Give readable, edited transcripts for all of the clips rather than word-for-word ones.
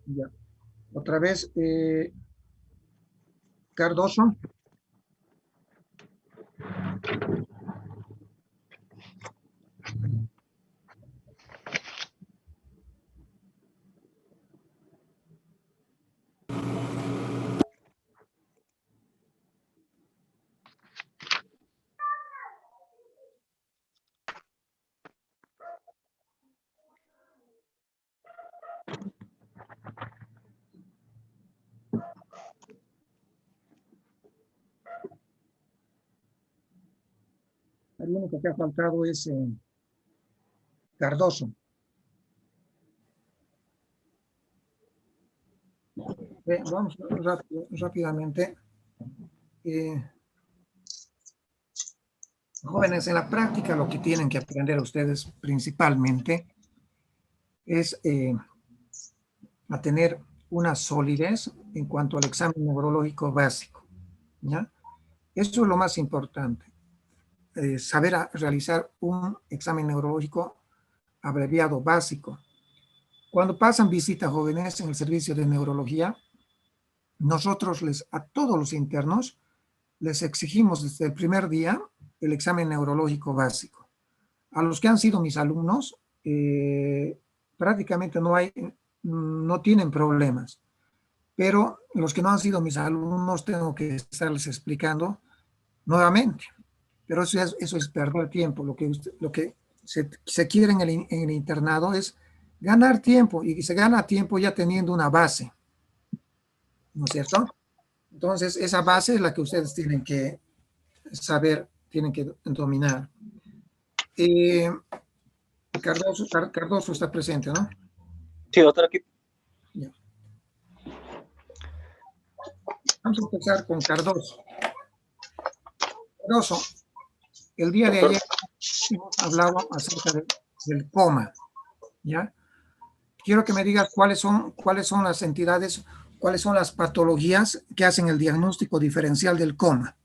Ya. Otra vez, Cardoso. El único que ha faltado es Cardoso. Vamos rápidamente. Jóvenes, en la práctica lo que tienen que aprender ustedes principalmente es a tener una solidez en cuanto al examen neurológico básico, ¿ya? Eso es lo más importante, saber realizar un examen neurológico abreviado básico. Cuando pasan visita jóvenes en el servicio de neurología, nosotros a todos los internos les exigimos desde el primer día el examen neurológico básico. A los que han sido mis alumnos, prácticamente no tienen problemas, pero los que no han sido mis alumnos tengo que estarles explicando nuevamente. Pero eso es perder tiempo. Lo que se quiere en el internado es ganar tiempo, y se gana tiempo ya teniendo una base, ¿no es cierto? Entonces, esa base es la que ustedes tienen que saber, tienen que dominar. Cardoso está presente, ¿no? Sí, doctor, aquí. Ya. Vamos a empezar con Cardoso. Cardoso, el día de ayer hemos hablado acerca del coma, ¿ya? Quiero que me digas cuáles son las entidades, cuáles son las patologías que hacen el diagnóstico diferencial del coma.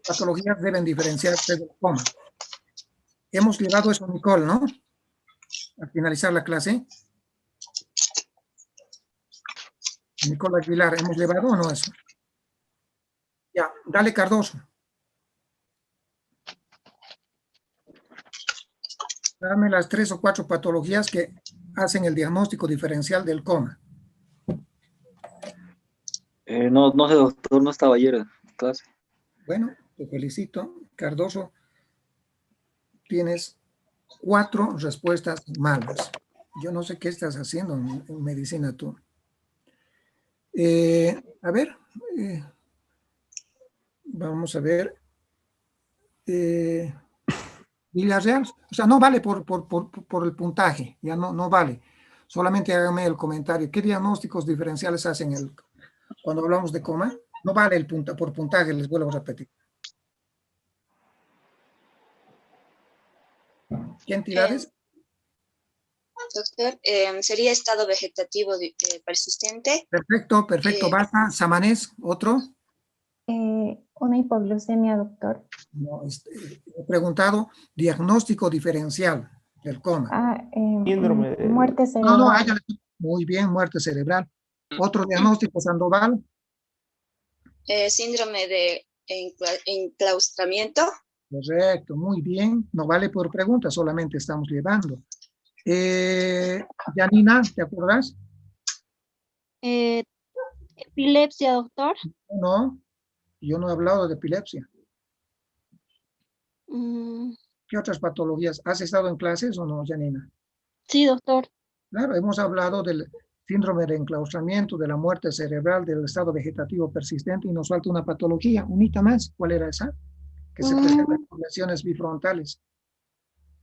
Patologías deben diferenciarse del coma. Hemos llevado eso, Nicole, ¿no? Al finalizar la clase. Nicole Aguilar, ¿hemos llevado o no eso? Ya, dale, Cardoso. Dame las 3 o 4 patologías que hacen el diagnóstico diferencial del coma. No sé, doctor, no estaba ayer en clase. Bueno, te felicito. Cardoso, tienes 4 respuestas malas. Yo no sé qué estás haciendo en medicina tú. A ver, vamos a ver. Villarreal, o sea, no vale por el puntaje, ya no vale. Solamente hágame el comentario. ¿Qué diagnósticos diferenciales hacen cuando hablamos de coma? No vale por puntaje, les vuelvo a repetir. ¿Qué entidades? Doctor, sería estado vegetativo persistente. Perfecto, basta. Samanés, ¿otro? Una hipoglucemia, doctor. No, he preguntado diagnóstico diferencial del coma. Síndrome de... Muerte cerebral. Muy bien, muerte cerebral. ¿Otro diagnóstico, Sandoval? Síndrome de enclaustramiento. Correcto, muy bien. No vale por pregunta, solamente estamos llevando. Janina, ¿te acuerdas? Epilepsia, doctor. No, yo no he hablado de epilepsia. ¿Qué otras patologías? ¿Has estado en clases o no, Janina? Sí, doctor. Claro, hemos hablado del síndrome de enclaustramiento, de la muerte cerebral, del estado vegetativo persistente, y nos falta una patología, unita más. ¿Cuál era esa? Que se presenta con lesiones bifrontales.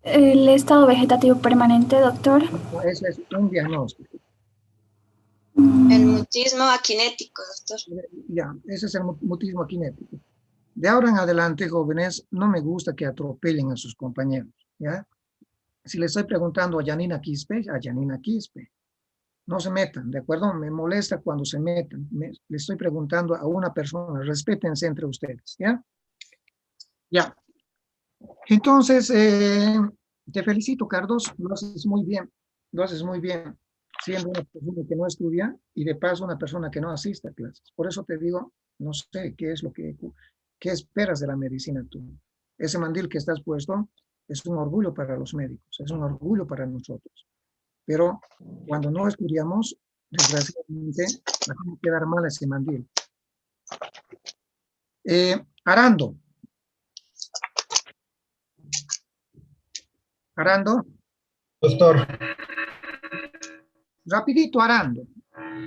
El estado vegetativo permanente, doctor. Ese es un diagnóstico. El mutismo aquinético, doctor. Ya, ese es el mutismo aquinético. De ahora en adelante, jóvenes, no me gusta que atropellen a sus compañeros, ¿ya? Si le estoy preguntando a Janina Quispe, no se metan, ¿de acuerdo? Me molesta cuando se metan. Le estoy preguntando a una persona, respétense entre ustedes, ¿ya? Ya. Entonces, te felicito, Carlos, lo haces muy bien, lo haces muy bien, siendo una persona que no estudia y de paso una persona que no asiste a clases. Por eso te digo, no sé qué es qué esperas de la medicina tú. Ese mandil que estás puesto es un orgullo para los médicos, es un orgullo para nosotros. Pero cuando no estudiamos, desgraciadamente, va a quedar mal ese mandil. Arando. Arando. Doctor, Rapidito, Arando.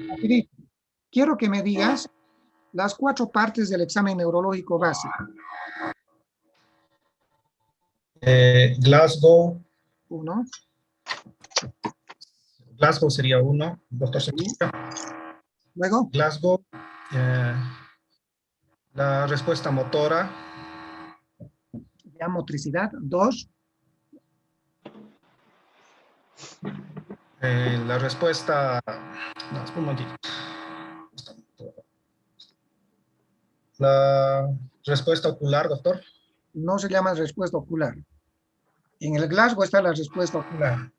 Rapidito. Quiero que me digas las 4 partes del examen neurológico básico. Glasgow. 1, Glasgow sería uno, doctor. luego, Glasgow, la respuesta motora, ya motricidad. 2, la respuesta, no, espera un momentito. La respuesta ocular, doctor. no se llama respuesta ocular. En el Glasgow está la respuesta ocular.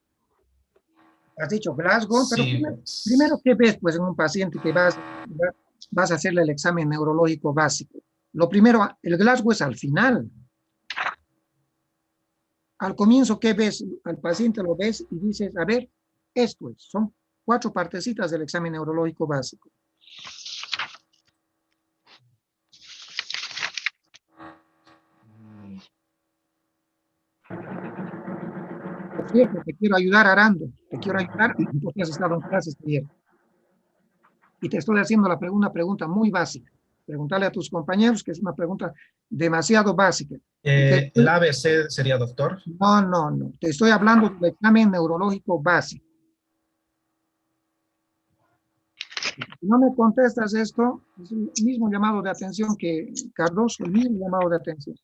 Has dicho Glasgow, pero Sí. primero, ¿qué ves pues en un paciente que vas a hacerle el examen neurológico básico? Lo primero, el Glasgow es al final. Al comienzo, ¿qué ves? Al paciente lo ves y dices, a ver, esto es, son 4 partecitas del examen neurológico básico. Por cierto, te quiero ayudar, Arando, te quiero ayudar porque has estado en clases ayer. Y te estoy haciendo una pregunta muy básica. Preguntarle a tus compañeros que es una pregunta demasiado básica. El ABC sería, doctor. No. Te estoy hablando del examen neurológico básico. Si no me contestas esto, es el mismo llamado de atención que Carlos, el mismo llamado de atención.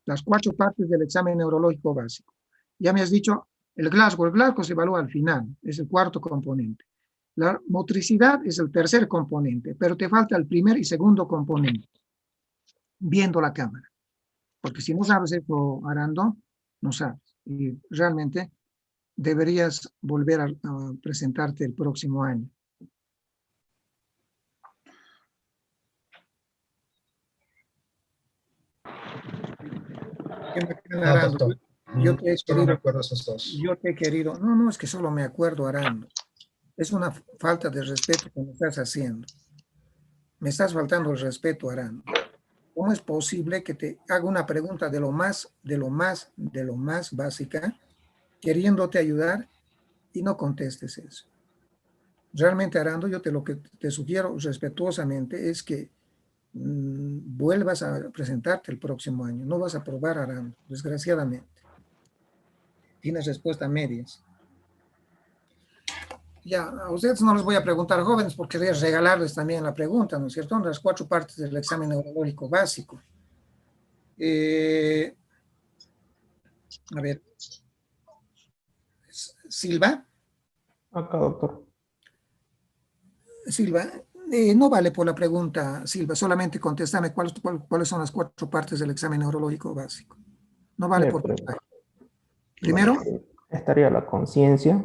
Las 4 partes del examen neurológico básico. Ya me has dicho, el Glasgow se evalúa al final, es el 4º componente. La motricidad es el 3er componente, pero te falta el 1er y 2º componente, viendo la cámara. Porque si no sabes eso, Arando, no sabes. Y realmente deberías volver a presentarte el próximo año. No, doctor. Yo te he Solo me querido, acuerdo esos dos. no, es que solo me acuerdo, Arando. Es una falta de respeto que me estás haciendo. Me estás faltando el respeto, Arando. ¿Cómo es posible que te haga una pregunta de lo más básica, queriéndote ayudar y no contestes eso? Realmente, Arando, lo que te sugiero respetuosamente es que vuelvas a presentarte el próximo año. No vas a aprobar, Arando, desgraciadamente. Tienes respuesta a medias. Ya, a ustedes no les voy a preguntar, jóvenes, porque quería regalarles también la pregunta, ¿no es cierto? Las 4 partes del examen neurológico básico. A ver. Silva. Acá, doctor. Silva, no vale por la pregunta, Silva, solamente contéstame cuáles son las 4 partes del examen neurológico básico. No vale por puntaje. Primero. Bueno, estaría la conciencia.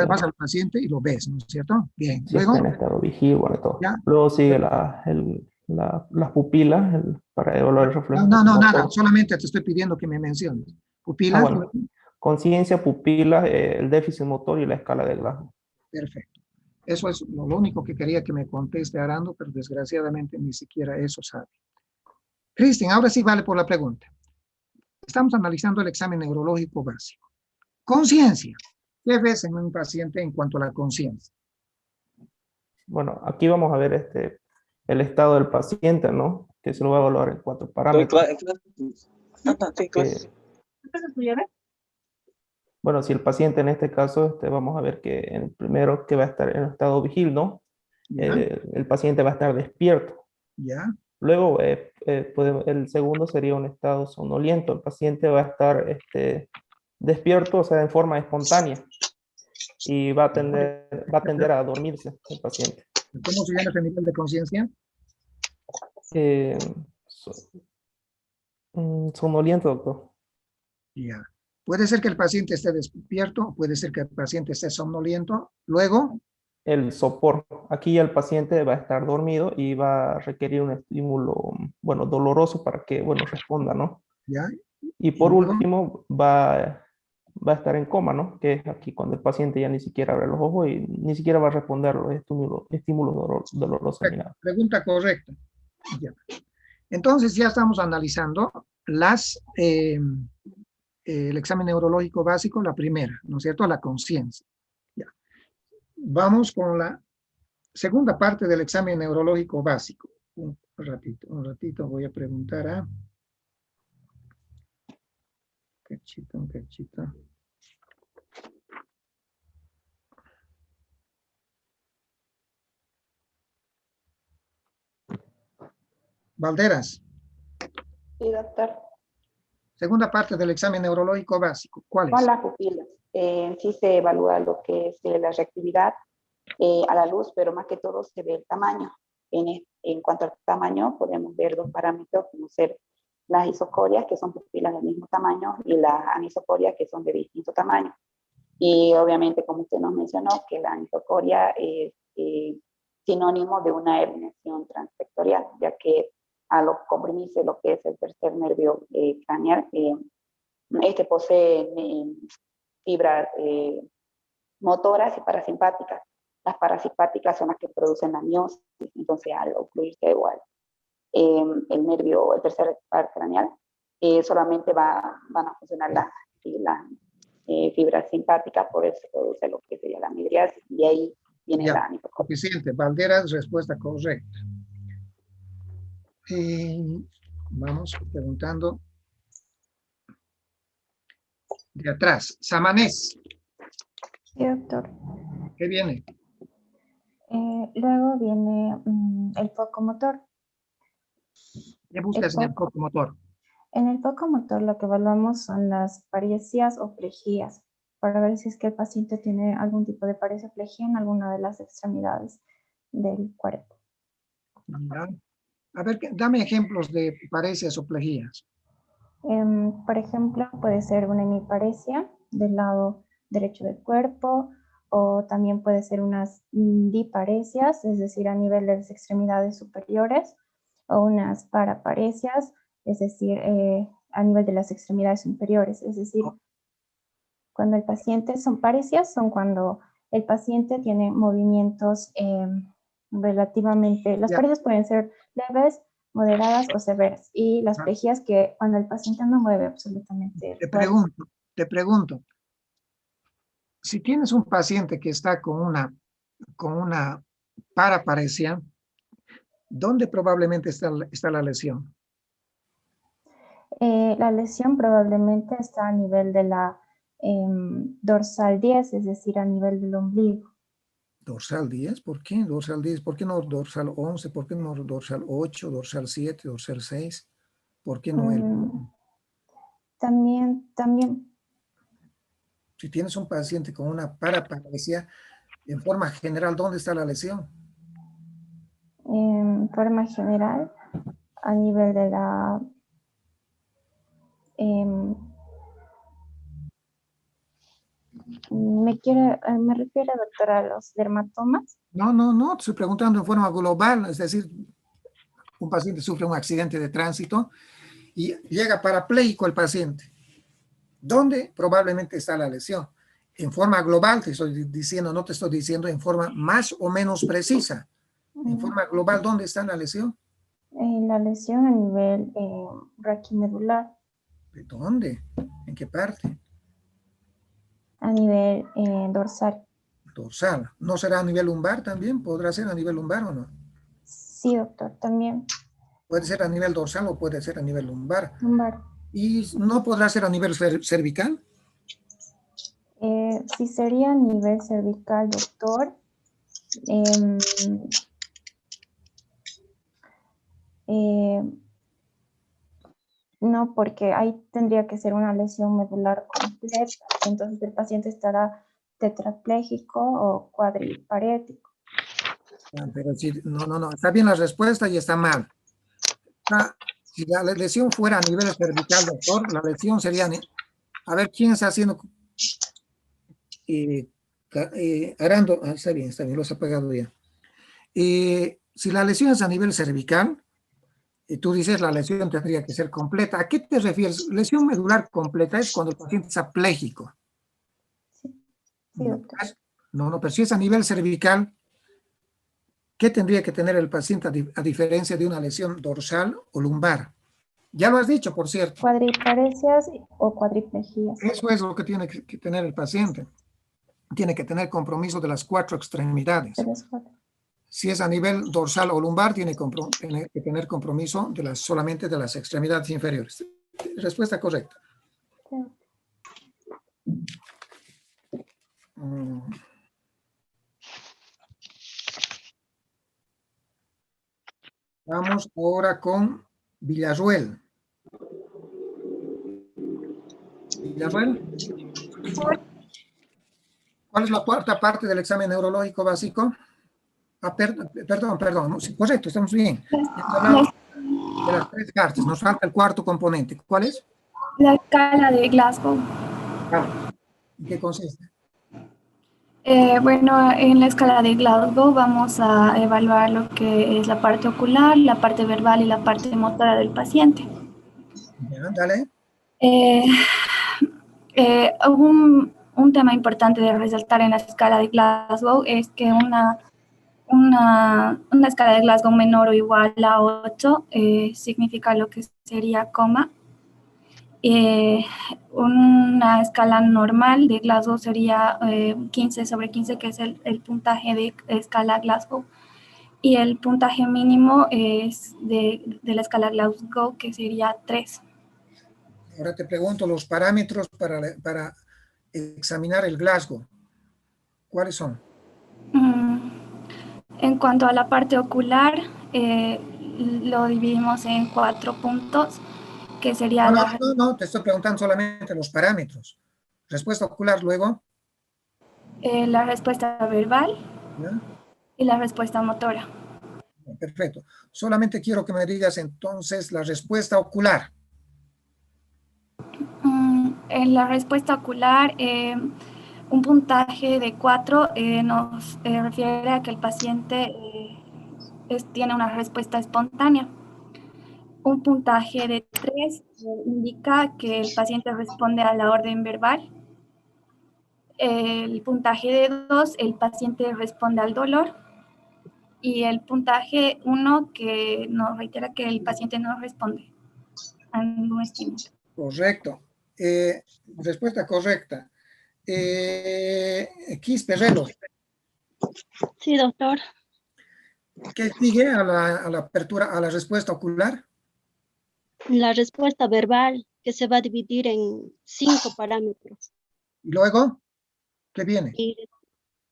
Vas al paciente y lo ves, ¿no es cierto? Bien. Si Luego. está en estado vigil, bueno, todo. ¿Ya? Luego sigue las pupilas para evaluar el reflejo. No, nada, solamente te estoy pidiendo que me menciones. Pupilas. Bueno, conciencia, pupilas, el déficit motor y la escala de Glasgow. Perfecto. Eso es lo único que quería que me conteste Arando, pero desgraciadamente ni siquiera eso sabe. Cristian, ahora sí vale por la pregunta. Estamos analizando el examen neurológico básico. Conciencia. ¿Qué ves en un paciente en cuanto a la conciencia? Bueno, aquí vamos a ver el estado del paciente, ¿no? Que se lo va a evaluar en 4 parámetros. Bueno, si el paciente en este caso, vamos a ver que en el primero que va a estar en estado vigil, ¿no? El paciente va a estar despierto. ¿Ya? Luego, el segundo sería un estado somnoliento. El paciente va a estar despierto, o sea, en forma espontánea. Y va a tender a dormirse el paciente. ¿Cómo se llama ese nivel de conciencia? Eh, so- Somnoliento, doctor. Ya. Puede ser que el paciente esté despierto, puede ser que el paciente esté somnoliento. Luego, El sopor. Aquí el paciente va a estar dormido y va a requerir un estímulo, bueno, doloroso para que, bueno, responda, ¿no? ya. Y por luego? último, va a estar en coma, ¿no? Que es aquí cuando el paciente ya ni siquiera abre los ojos y ni siquiera va a responder a los estímulos dolorosos ni nada. Pregunta correcta. Ya. Entonces ya estamos analizando el examen neurológico básico, la primera, ¿no es cierto? La conciencia. Ya. Vamos con la segunda parte del examen neurológico básico. Un ratito voy a preguntar a... Un cachito. Valderas, Sí, doctor. segunda parte del examen neurológico básico. ¿Cuál Con es? las pupilas. Sí se evalúa lo que es la reactividad a la luz, pero más que todo se ve el tamaño. En cuanto al tamaño, podemos ver dos parámetros, como ser las isocorias, que son pupilas del mismo tamaño, y las anisocorias, que son de distinto tamaño. Y obviamente, como usted nos mencionó, que la anisocoria es sinónimo de una herniación transvectorial, ya que al comprimirse lo que es el tercer nervio craneal, este posee fibras motoras y parasimpáticas. Las parasimpáticas son las que producen la miosis, entonces al ocluirse igual el nervio, el tercer par craneal, solamente van a funcionar las fibras simpáticas, por eso se produce lo que sería la midriasis, y ahí viene Ya, la anisocoria. suficiente. Valderas, respuesta correcta. Vamos preguntando de atrás. Samanés, Sí, doctor. ¿qué viene? Luego viene el foco motor. ¿Qué buscas en el foco. foco motor? En el foco motor lo que evaluamos son las paresias o plejías para ver si es que el paciente tiene algún tipo de paresia o plejía en alguna de las extremidades del cuerpo. Ya. A ver, dame ejemplos de paresias o plejías. Por ejemplo, puede ser una hemiparesia del lado derecho del cuerpo, o también puede ser unas diparesias, es decir, a nivel de las extremidades superiores, o unas paraparesias, es decir, a nivel de las extremidades inferiores. Es decir, cuando el paciente son paresias, son cuando el paciente tiene movimientos relativamente, las Ya. paresias pueden ser leves, moderadas o severas, y las plejías que cuando el paciente no mueve absolutamente el cuerpo. Te pregunto, si tienes un paciente que está con una paraparesia, ¿dónde probablemente está la lesión? La lesión probablemente está a nivel de la dorsal 10, es decir, a nivel del ombligo. ¿Dorsal 10? ¿Por qué dorsal 10? ¿Por qué no dorsal 11? ¿Por qué no dorsal 8, dorsal 7, dorsal 6? ¿Por qué no el? También. Si tienes un paciente con una paraparesia, en forma general, ¿dónde está la lesión? En forma general, a nivel de la... ¿Me refiere, doctora, a los dermatomas? No, te estoy preguntando en forma global, es decir, un paciente sufre un accidente de tránsito y llega parapléjico el paciente. ¿Dónde probablemente está la lesión? En forma global te estoy diciendo, no te estoy diciendo en forma más o menos precisa. En forma global, ¿dónde está la lesión? La lesión a nivel raquimedular. ¿De dónde? ¿En qué parte? A nivel dorsal. Dorsal. ¿No será a nivel lumbar también? ¿Podrá ser a nivel lumbar o no? Sí, doctor, también. Puede ser a nivel dorsal o puede ser a nivel lumbar. Lumbar. ¿Y no podrá ser a nivel cervical? Sí, sería a nivel cervical, doctor. No, porque ahí tendría que ser una lesión medular completa. Entonces el paciente estará tetrapléjico o cuadriparético. Pero sí, no, está bien la respuesta y está mal. Si la lesión fuera a nivel cervical, doctor, la lesión sería, a ver, ¿quién está haciendo? Arando, está bien, lo has apagado ya. Si la lesión es a nivel cervical, y tú dices la lesión tendría que ser completa. ¿A qué te refieres? Lesión medular completa es cuando el paciente es apléjico. Sí, doctor. No, pero si es a nivel cervical, ¿qué tendría que tener el paciente a diferencia de una lesión dorsal o lumbar? Ya lo has dicho, por cierto. Cuadriparesias o cuadriplegias. Eso es lo que tiene que tener el paciente. Tiene que tener compromiso de las 4 extremidades. De las 4. Si es a nivel dorsal o lumbar, tiene que tener compromiso solamente de las extremidades inferiores. Respuesta correcta. Vamos ahora con Villarruel. Villarruel. ¿Cuál es la cuarta parte del examen neurológico básico? Perdón. Sí, correcto, estamos bien. De las 3 partes, nos falta el cuarto componente. ¿Cuál es? La escala de Glasgow. ¿En qué consiste? Bueno, en la escala de Glasgow vamos a evaluar lo que es la parte ocular, la parte verbal y la parte motora del paciente. Ya, dale. Un tema importante de resaltar en la escala de Glasgow es que una escala de Glasgow menor o igual a 8 significa lo que sería coma. Una escala normal de Glasgow sería 15/15, que es el puntaje de escala Glasgow. Y el puntaje mínimo es de la escala Glasgow, que sería 3. Ahora te pregunto los parámetros para examinar el Glasgow. ¿Cuáles son? En cuanto a la parte ocular, lo dividimos en 4 puntos, que sería No, te estoy preguntando solamente los parámetros. Respuesta ocular luego. La respuesta verbal. ¿Ya? Y la respuesta motora. Perfecto. Solamente quiero que me digas entonces la respuesta ocular. En la respuesta ocular, un puntaje de 4 nos refiere a que el paciente tiene una respuesta espontánea. Un puntaje de 3 indica que el paciente responde a la orden verbal. El puntaje de 2, el paciente responde al dolor. Y el puntaje 1, que nos reitera que el paciente no responde a ningún estímulo. Correcto. Respuesta correcta. Quisperrelo. Sí, doctor. ¿Qué sigue a la apertura, a la respuesta ocular? La respuesta verbal, que se va a dividir en 5 parámetros. ¿Y luego? ¿Qué viene? Y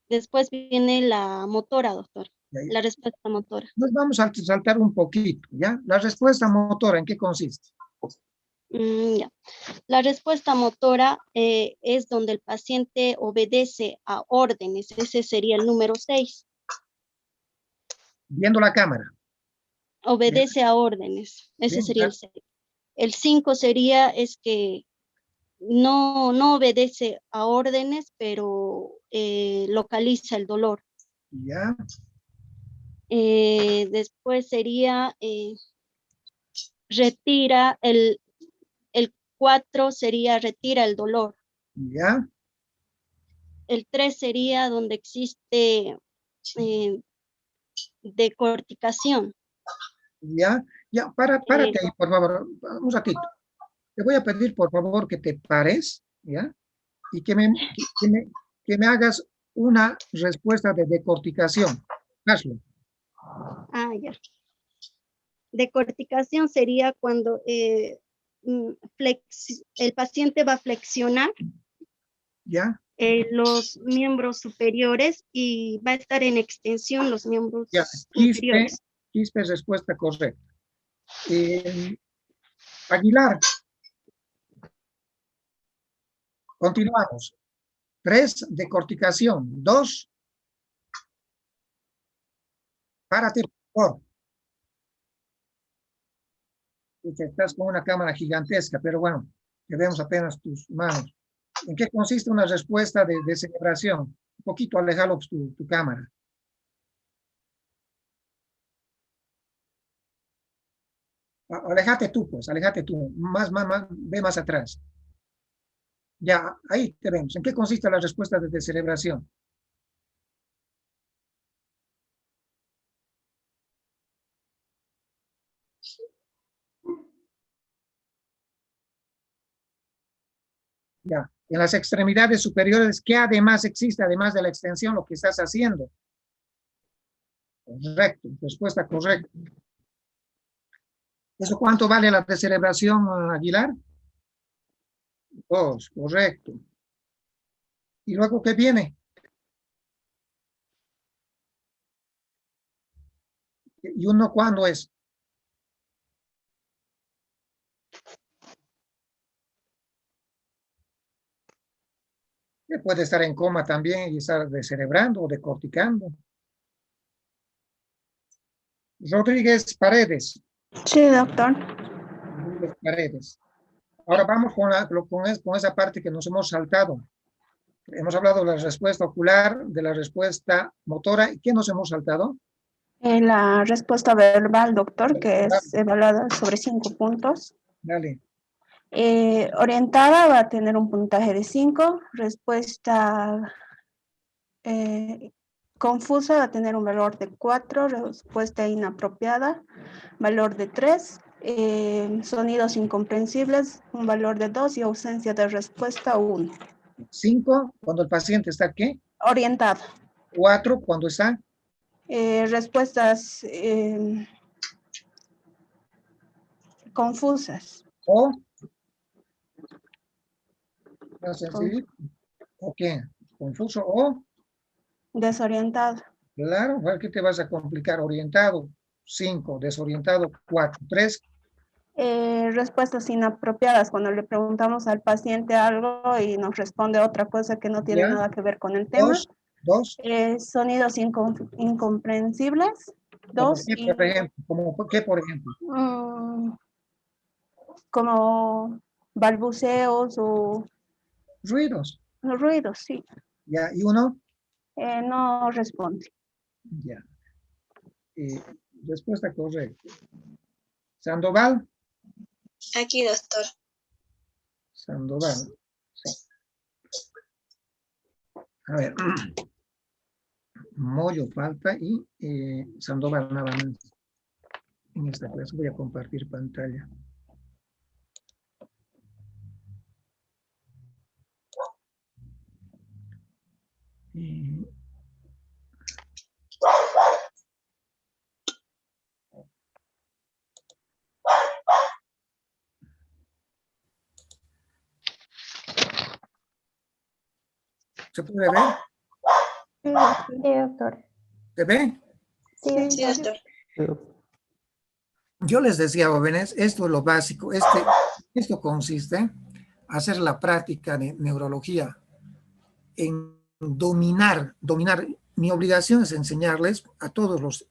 después viene la motora, doctor. La respuesta motora. Nos vamos a saltar un poquito, ¿ya? La respuesta motora, ¿en qué consiste? Ya. La respuesta motora es donde el paciente obedece a órdenes. Ese sería el número 6. Viendo la cámara. Obedece a órdenes. Ese sería el 6. El 5 sería es que no obedece a órdenes, pero localiza el dolor. Ya. Después sería retira el 4 sería retira el dolor. Ya. El 3 sería donde existe decorticación. Ya, párate ahí, por favor, un ratito. Te voy a pedir, por favor, que te pares, ¿ya? Y que me hagas una respuesta de decorticación. Hazlo. Ya. Decorticación sería cuando el paciente va a flexionar ¿Ya? Los miembros superiores y va a estar en extensión los miembros inferiores. Quispe, respuesta correcta. Aguilar. Continuamos. 3, decorticación. 2, párate, por favor. Estás con una cámara gigantesca, pero bueno, que vemos apenas tus manos. ¿En qué consiste una respuesta de celebración? Un poquito alejalo tu cámara. Aléjate tú, pues, aléjate tú. Más, ve más atrás. Ya, ahí te vemos. ¿En qué consiste la respuesta de celebración? Ya, en las extremidades superiores, ¿qué además existe, además de la extensión, lo que estás haciendo? Correcto, respuesta correcta. ¿Eso cuánto vale la descerebración, Aguilar? 2, correcto. ¿Y luego qué viene? ¿Y uno cuándo es? Puede estar en coma también y estar descerebrando o decorticando. Rodríguez Paredes. Sí, doctor. Rodríguez Paredes. Ahora vamos con esa parte que nos hemos saltado. Hemos hablado de la respuesta ocular, de la respuesta motora. ¿Y qué nos hemos saltado? La respuesta verbal, doctor, que es evaluada sobre 5 puntos. Dale. Orientada va a tener un puntaje de 5. Respuesta confusa va a tener un valor de 4. Respuesta inapropiada, valor de 3. Sonidos incomprensibles, un valor de 2 y ausencia de respuesta 1. 5, cuando el paciente está ¿qué? Orientado. 4, cuando está respuestas confusas. o sencillito. ¿O qué? Confuso o Desorientado. claro, ¿qué te vas a complicar? Orientado 5, desorientado 4, 3. Respuestas inapropiadas cuando le preguntamos al paciente algo y nos responde otra cosa que no tiene Ya. nada que ver con el tema. 2. Sonidos incomprensibles. 2. ¿Qué, por ejemplo? ¿Cómo qué, por ejemplo? Como balbuceos o Ruidos. ruidos, sí. Ya, ¿y uno? No responde. Ya. Respuesta correcta. Sandoval. Aquí, doctor. Sandoval. Sí. A ver. Moyo falta y Sandoval nada más. En esta clase voy a compartir pantalla. ¿Se puede ver? Sí, doctor. ¿Se ve? Sí, Sí, doctor. Yo les decía, jóvenes, esto es lo básico. Esto consiste en hacer la práctica de neurología, en dominar. Mi obligación es enseñarles a todos los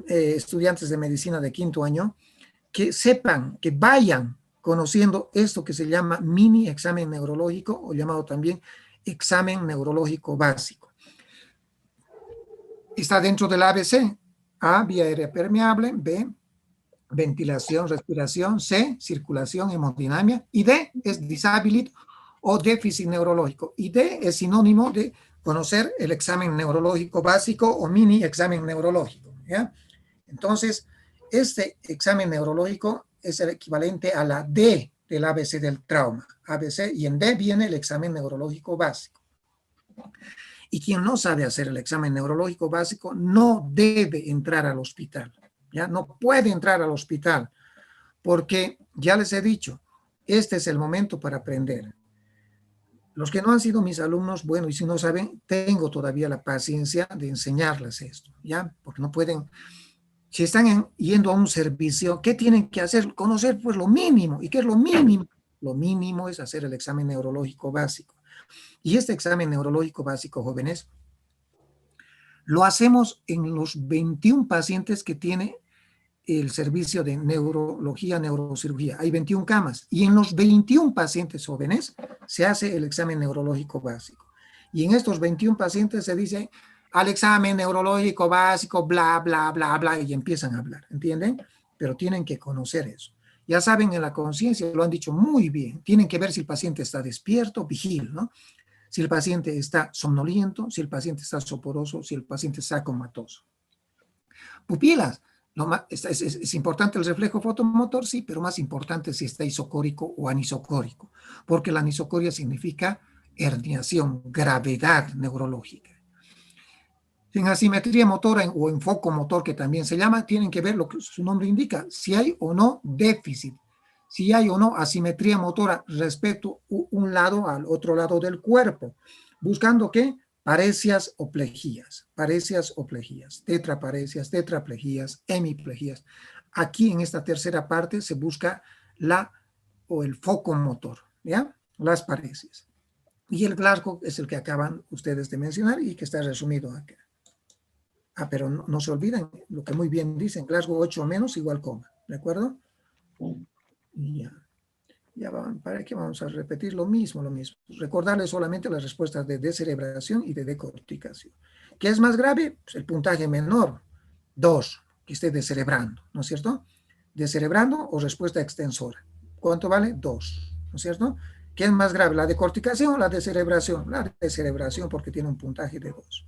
estudiantes de medicina de 5º año que sepan, que vayan conociendo esto que se llama mini examen neurológico o llamado también examen neurológico básico. Está dentro del ABC. A, vía aérea permeable. B, ventilación, respiración. C, circulación, hemodinamia. Y D es disability o déficit neurológico. Y D es sinónimo de conocer el examen neurológico básico o mini examen neurológico. ¿Ya? Entonces, este examen neurológico es el equivalente a la D del ABC del trauma. ABC, y en D viene el examen neurológico básico. Y quien no sabe hacer el examen neurológico básico no debe entrar al hospital. ¿Ya? No puede entrar al hospital porque, ya les he dicho, este es el momento para aprender. Los que no han sido mis alumnos, bueno, y si no saben, tengo todavía la paciencia de enseñarles esto, ¿ya? Porque no pueden, si están yendo a un servicio, ¿qué tienen que hacer? Conocer pues lo mínimo. ¿Y qué es lo mínimo? Lo mínimo es hacer el examen neurológico básico. Y este examen neurológico básico, jóvenes, lo hacemos en los 21 pacientes que tiene el servicio de neurología, neurocirugía. Hay 21 camas y en los 21 pacientes jóvenes se hace el examen neurológico básico. Y en estos 21 pacientes se dice al examen neurológico básico, bla, bla, bla, bla, y empiezan a hablar, ¿entienden? Pero tienen que conocer eso. Ya saben, en la conciencia lo han dicho muy bien. Tienen que ver si el paciente está despierto, vigil, ¿no? Si el paciente está somnoliento, si el paciente está soporoso, si el paciente está comatoso. Pupilas. Es importante el reflejo fotomotor, sí, pero más importante si está isocórico o anisocórico, porque la anisocoria significa herniación, gravedad neurológica. En asimetría motora o en foco motor, que también se llama, tienen que ver lo que su nombre indica, si hay o no déficit, si hay o no asimetría motora respecto un lado al otro lado del cuerpo, buscando ¿qué? Paresias o plejías, tetraparesias, tetraplejías, hemiplejías. Aquí en esta tercera parte se busca el foco motor, ¿ya? Las paresias. Y el Glasgow es el que acaban ustedes de mencionar y que está resumido acá. Pero no se olviden lo que muy bien dicen, Glasgow 8 menos igual coma, ¿de acuerdo? Y ya para que vamos a repetir lo mismo. Recordarles solamente las respuestas de descerebración y de decorticación. ¿Qué es más grave? Pues el puntaje menor, 2, que esté descerebrando, ¿no es cierto? Descerebrando o respuesta extensora. ¿Cuánto vale? 2, ¿no es cierto? ¿Qué es más grave, la decorticación o la descerebración? La descerebración porque tiene un puntaje de 2.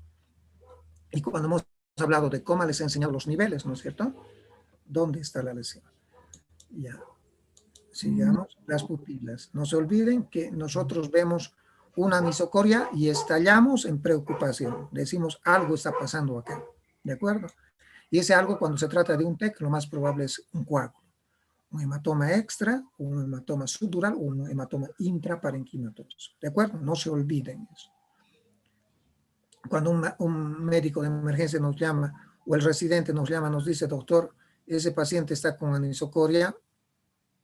Y cuando hemos hablado de coma les he enseñado los niveles, ¿no es cierto? ¿Dónde está la lesión? Ya. Sigamos, las pupilas. No se olviden que nosotros vemos una anisocoria y estallamos en preocupación. Decimos, algo está pasando acá, ¿de acuerdo? Y ese algo, cuando se trata de un TEC, lo más probable es un coágulo. Un hematoma extra, un hematoma subdural o un hematoma intraparenquimatoso. ¿De acuerdo? No se olviden eso. Cuando un médico de emergencia nos llama, o el residente nos llama, nos dice, doctor, ese paciente está con anisocoria,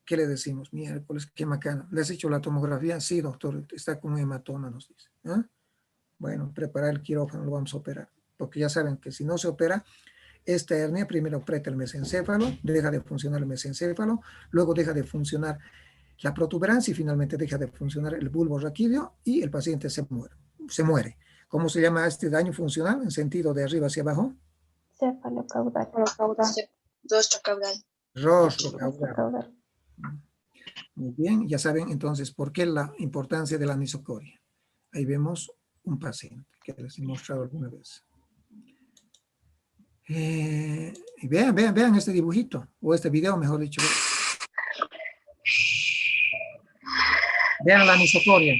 ¿qué le decimos? Miércoles, qué macana. ¿Le has hecho la tomografía? Sí, doctor, está con un hematoma, nos dice. ¿Ah? Bueno, preparar el quirófano, lo vamos a operar. Porque ya saben que si no se opera, esta hernia primero aprieta el mesencéfalo, deja de funcionar el mesencéfalo, luego deja de funcionar la protuberancia y finalmente deja de funcionar el bulbo raquídeo y el paciente se muere. ¿Cómo se llama este daño funcional en sentido de arriba hacia abajo? Cefalocaudal. Rostro caudal. Rostro caudal. Muy bien, ya saben entonces por qué la importancia de la anisocoria. Ahí vemos un paciente que les he mostrado alguna vez. Y vean este dibujito, o este video, mejor dicho. Vean la anisocoria.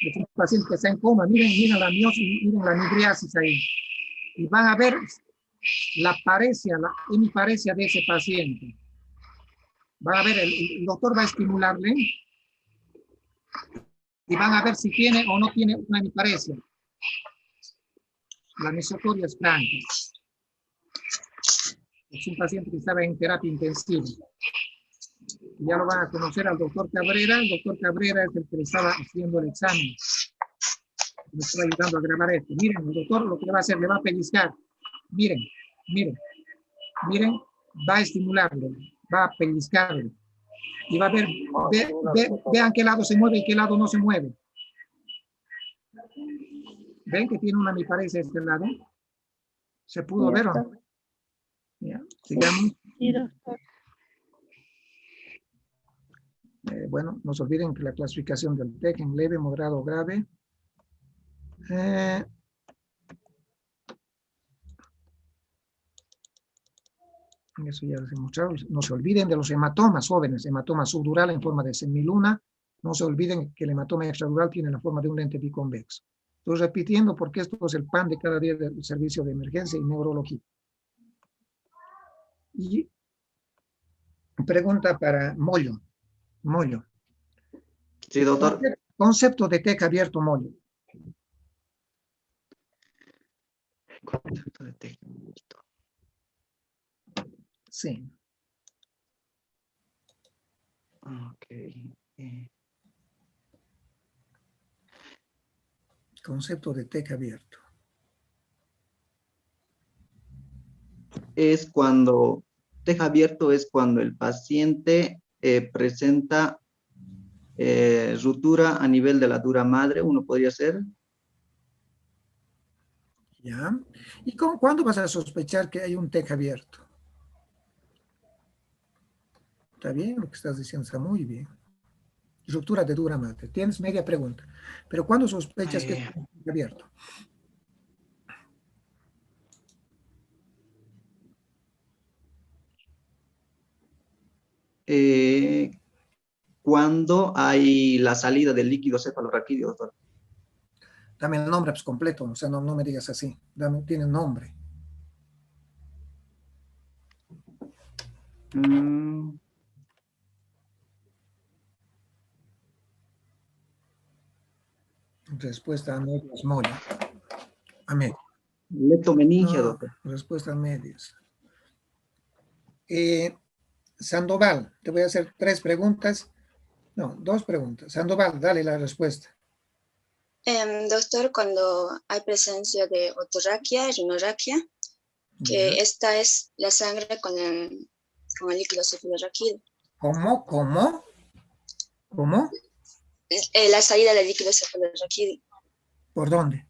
Es un paciente que está en coma. Miren la miosis, miren la nidriasis ahí. Y van a ver la hemiparesia de ese paciente. Van a ver, el doctor va a estimularle y van a ver si tiene o no tiene una hemiparesia. La anisocoria es franca. Es un paciente que estaba en terapia intensiva. Ya lo van a conocer al doctor Cabrera. El doctor Cabrera es el que le estaba haciendo el examen. Me está ayudando a grabar esto. Miren, el doctor lo que le va a hacer, le va a pellizcar. Miren, va a estimularlo, va a pellizcarlo. Y va a ver, vean qué lado se mueve y qué lado no se mueve. ¿Ven que tiene una hemiparesia este lado? ¿Se pudo ver o no? Ya, sigamos. Sí, doctor. Bueno, no se olviden que la clasificación del TEC en leve, moderado o grave. Eso ya les he mostrado. No se olviden de los hematomas jóvenes, hematoma subdural en forma de semiluna. No se olviden que el hematoma extradural tiene la forma de un lente biconvexo. Estoy repitiendo porque esto es el pan de cada día del servicio de emergencia y neurología. Y pregunta para Mollo. Sí, doctor. Concepto de TEC abierto, Mollo. Concepto de TEC. Sí. Ok. Concepto de TEC abierto. es cuando, teja abierto es cuando el paciente presenta ruptura a nivel de la dura madre, uno podría ser. ¿Ya? ¿Y cuándo vas a sospechar que hay un TEC abierto? Está bien, lo que estás diciendo está muy bien. Ruptura de dura madre. Tienes media pregunta. Pero ¿cuándo sospechas que es un TEC abierto? Cuando hay la salida del líquido cefalorraquídeo, doctor. Dame el nombre pues, completo, o sea, no me digas así. Tiene un nombre. Respuesta a medias, Moya. A medias. Leptomeningia, No, doctor. respuesta a medias. Sandoval, te voy a hacer 3 preguntas. No, 2 preguntas. Sandoval, dale la respuesta. Doctor, cuando hay presencia de otorraquia, rinorraquia, que Ya. esta es la sangre con el líquido cefalorraquídeo. ¿Cómo? La salida del líquido cefalorraquídeo. ¿Por dónde?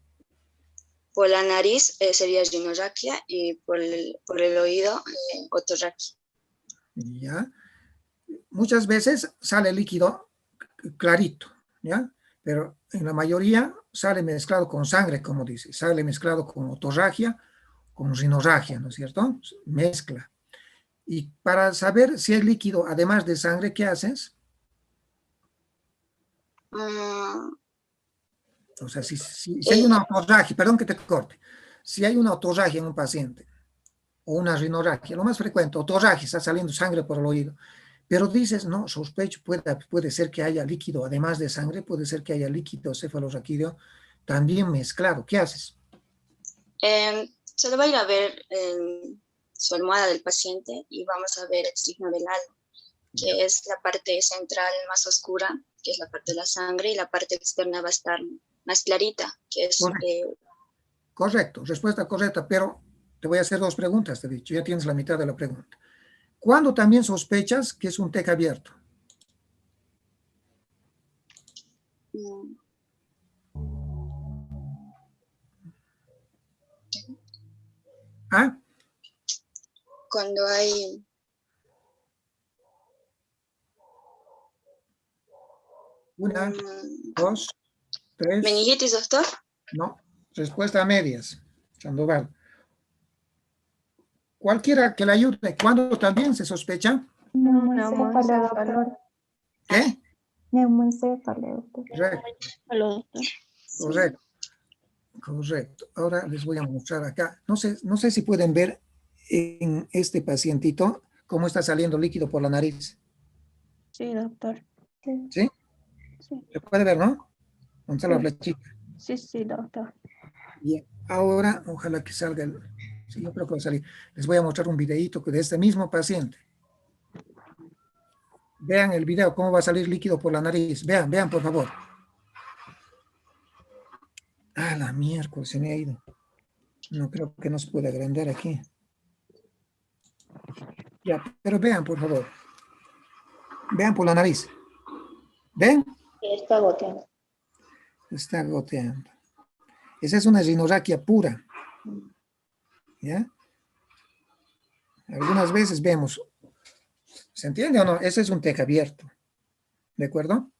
Por la nariz sería rinorraquia y por el oído otorraquia. Ya. Muchas veces sale líquido clarito, ¿ya? Pero en la mayoría sale mezclado con sangre, como dice. Sale mezclado con otorragia, con rinorragia, ¿no es cierto? Mezcla. Y para saber si es líquido, además de sangre, ¿qué haces? O sea, si hay una otorragia, perdón que te corte, si hay una otorragia en un paciente, o una rinorragia, lo más frecuente, otorragia, está saliendo sangre por el oído, pero dices, no, sospecho, puede ser que haya líquido, además de sangre, puede ser que haya líquido cefalorraquídeo también mezclado. ¿Qué haces? Se le va a ir a ver su almohada del paciente y vamos a ver el signo del halo, que es la parte central más oscura, que es la parte de la sangre, y la parte externa va a estar más clarita, que es... Correcto, respuesta correcta, pero te voy a hacer 2 preguntas, te he dicho, ya tienes la mitad de la pregunta. ¿Cuándo también sospechas que es un TEC abierto? ¿Ah? Cuando hay... Una, 2, 3. ¿Meningitis, doctor? No, respuesta a medias, Sandoval. Cualquiera que le ayude. ¿Cuándo también se sospecha? Neumoencéfalo. ¿Qué? Neumoencéfalo. Correcto. Correcto. Ahora les voy a mostrar acá. No sé si pueden ver en este pacientito cómo está saliendo líquido por la nariz. Sí, doctor. ¿Sí? Sí. Se puede ver, ¿no? ¿Dónde está la flechita? Sí, doctor. Bien. Ahora, ojalá que salga el... Sí, yo creo que va a salir. Les voy a mostrar un videíto de este mismo paciente. Vean el video, cómo va a salir líquido por la nariz. Vean, por favor. Ah, la miércoles, se me ha ido. No creo que no se puede agrandar aquí. Ya, pero vean, por favor. Vean por la nariz. ¿Ven? Está goteando. Está goteando. Esa es una rinorraquia pura. ¿Ya? Algunas veces vemos. ¿Se entiende o no? Ese es un TEC abierto. ¿De acuerdo?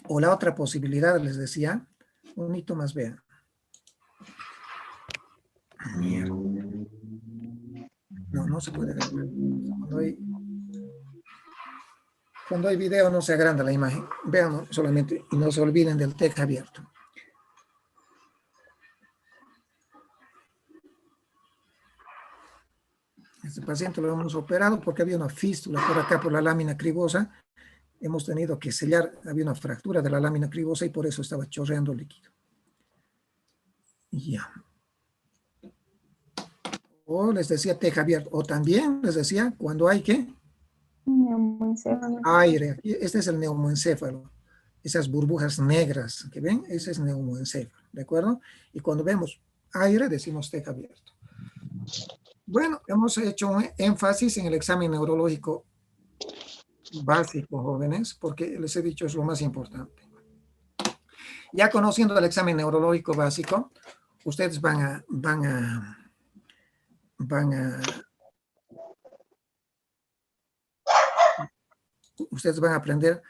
O la otra posibilidad, les decía, un hito más, vean. Mierda. No se puede ver. Cuando hay video no se agranda la imagen. Vean solamente y no se olviden del TEC abierto. Este paciente lo hemos operado porque había una fístula por acá por la lámina cribosa. Hemos tenido que sellar, había una fractura de la lámina cribosa y por eso estaba chorreando líquido. Ya. O les decía TEC abierto. O también les decía cuando hay ¿qué? Neumoencéfalo. Aire. Este es el neumoencéfalo. Esas burbujas negras que ven, ese es neumoencéfalo. ¿De acuerdo? Y cuando vemos aire decimos TEC abierto. Bueno, hemos hecho un énfasis en el examen neurológico básico, jóvenes, porque les he dicho es lo más importante. Ya conociendo el examen neurológico básico, ustedes van a aprender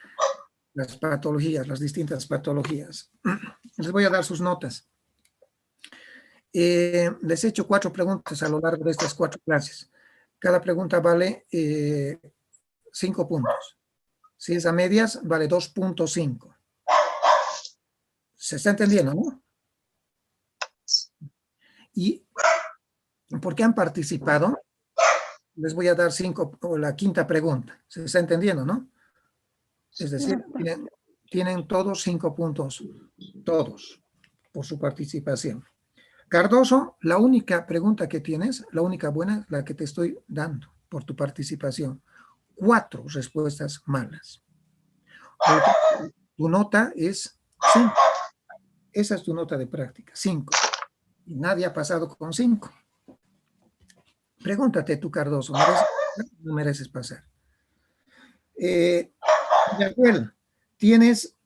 las patologías, las distintas patologías. Les voy a dar sus notas. Les he hecho 4 preguntas a lo largo de estas 4 clases. Cada pregunta vale 5 puntos. Si es a medias, vale 2.5. ¿Se está entendiendo, no? Y porque han participado, les voy a dar 5 o la quinta pregunta. ¿Se está entendiendo, no? Es decir, tienen todos 5 puntos, todos, por su participación. Cardoso, la única pregunta que tienes, la única buena, la que te estoy dando por tu participación. 4 respuestas malas. Tu nota es 5. Esa es tu nota de práctica, 5. Y nadie ha pasado con 5. Pregúntate tú, Cardoso, ¿mereces pasar? No mereces pasar. Yahuel, tienes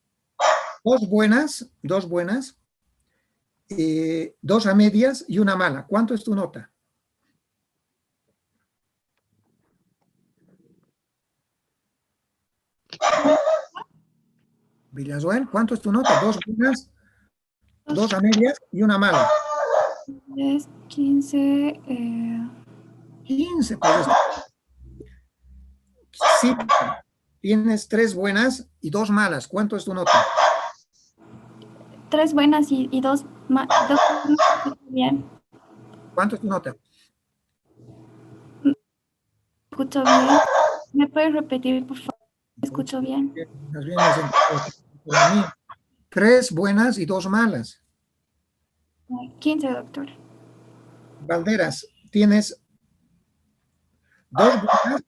2 buenas, 2 a medias y una mala. ¿Cuánto es tu nota? Villazuel, ¿cuánto es tu nota? 2 buenas, 2 a medias y una mala. Es 15. 15, pues. Sí, tienes 3 buenas y 2 malas. ¿Cuánto es tu nota? 3 buenas y 2 malas. Bien. ¿Cuánto es tu nota? Escucho bien. ¿Me puedes repetir, por favor? Escucho bien. Más bien para mí. 3 buenas y 2 malas. 15, doctor. Valderas, tienes 2 buenas,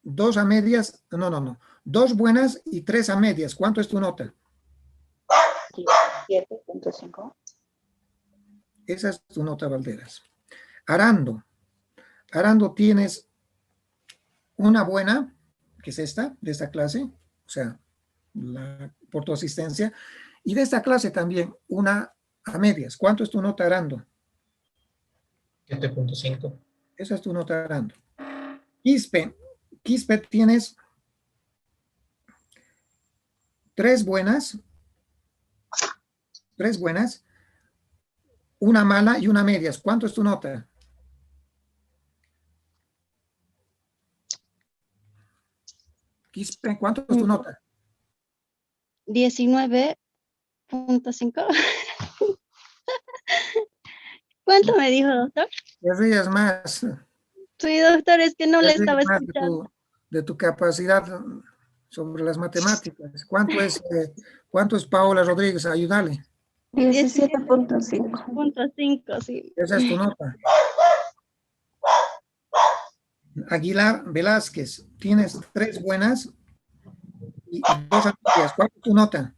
2 a medias, no. 2 buenas y 3 a medias. ¿Cuánto es tu nota? 7.5. Esa es tu nota, Valderas. Arando, tienes una buena, que es esta, de esta clase, o sea, por tu asistencia, y de esta clase también una a medias. ¿Cuánto es tu nota, Arando? 7.5. Esa es tu nota, Arando. Quispe, tienes 3 buenas, una mala y una medias. ¿Cuánto es tu nota? Quispe, ¿cuánto es tu nota? 19.5. ¿Cuánto me dijo, doctor? Te rías más. Sí, doctor, es que no le Te rías estaba más escuchando. de tu capacidad sobre las matemáticas. ¿Cuánto es Paola Rodríguez? Ayúdale. 17.5. 17.5, sí. Esa es tu nota. Aguilar Velázquez, tienes 3 buenas y 2 a medias. ¿Cuál es tu nota?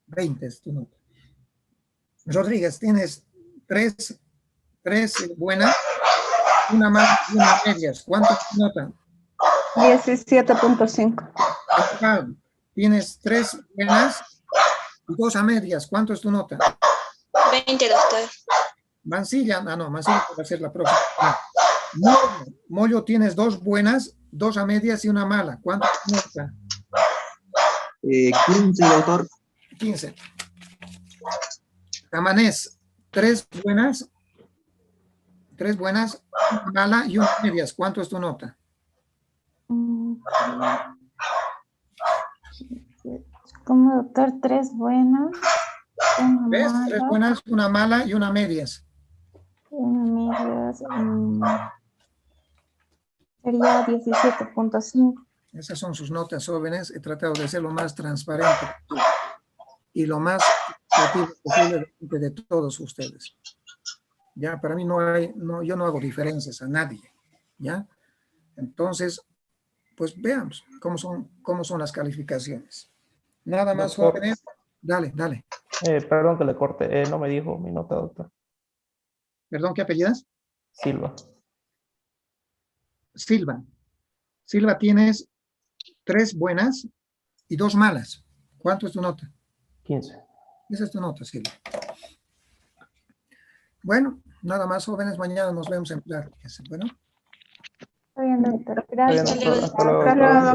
20 es tu nota. Rodríguez, tienes 3 buenas, una mala y una medias. ¿Cuánto es tu nota? 17.5. Tienes 3 buenas y 2 a medias. ¿Cuánto es tu nota? 20, doctor. Mancilla, Mancilla va a ser la próxima. Mollo, tienes 2 buenas, 2 a medias y una mala. ¿Cuánto es tu nota? 15, doctor. 15. Camanés, 3 buenas, una mala y una medias. ¿Cuánto es tu nota? Como doctor, 3 buenas. ¿Ves? 3 buenas, una mala y una medias. Una medias. Sería 17.5. Esas son sus notas, jóvenes. He tratado de ser lo más transparente y lo más posible de todos ustedes. Ya, para mí yo no hago diferencias a nadie. ¿Ya? Entonces, pues veamos cómo son las calificaciones. Nada más, Doctor. jóvenes. Dale. Perdón que le corte, no me dijo mi nota, doctor. Perdón, ¿qué apellidas? Silva. Silva. Silva, tienes 3 buenas y 2 malas. ¿Cuánto es tu nota? 15. Esa es tu nota, Silva. Bueno, nada más, jóvenes. Mañana nos vemos en prácticas. Bueno. Está bien, doctor. Está bien, Gracias. doctor. Hasta luego, Hasta doctor.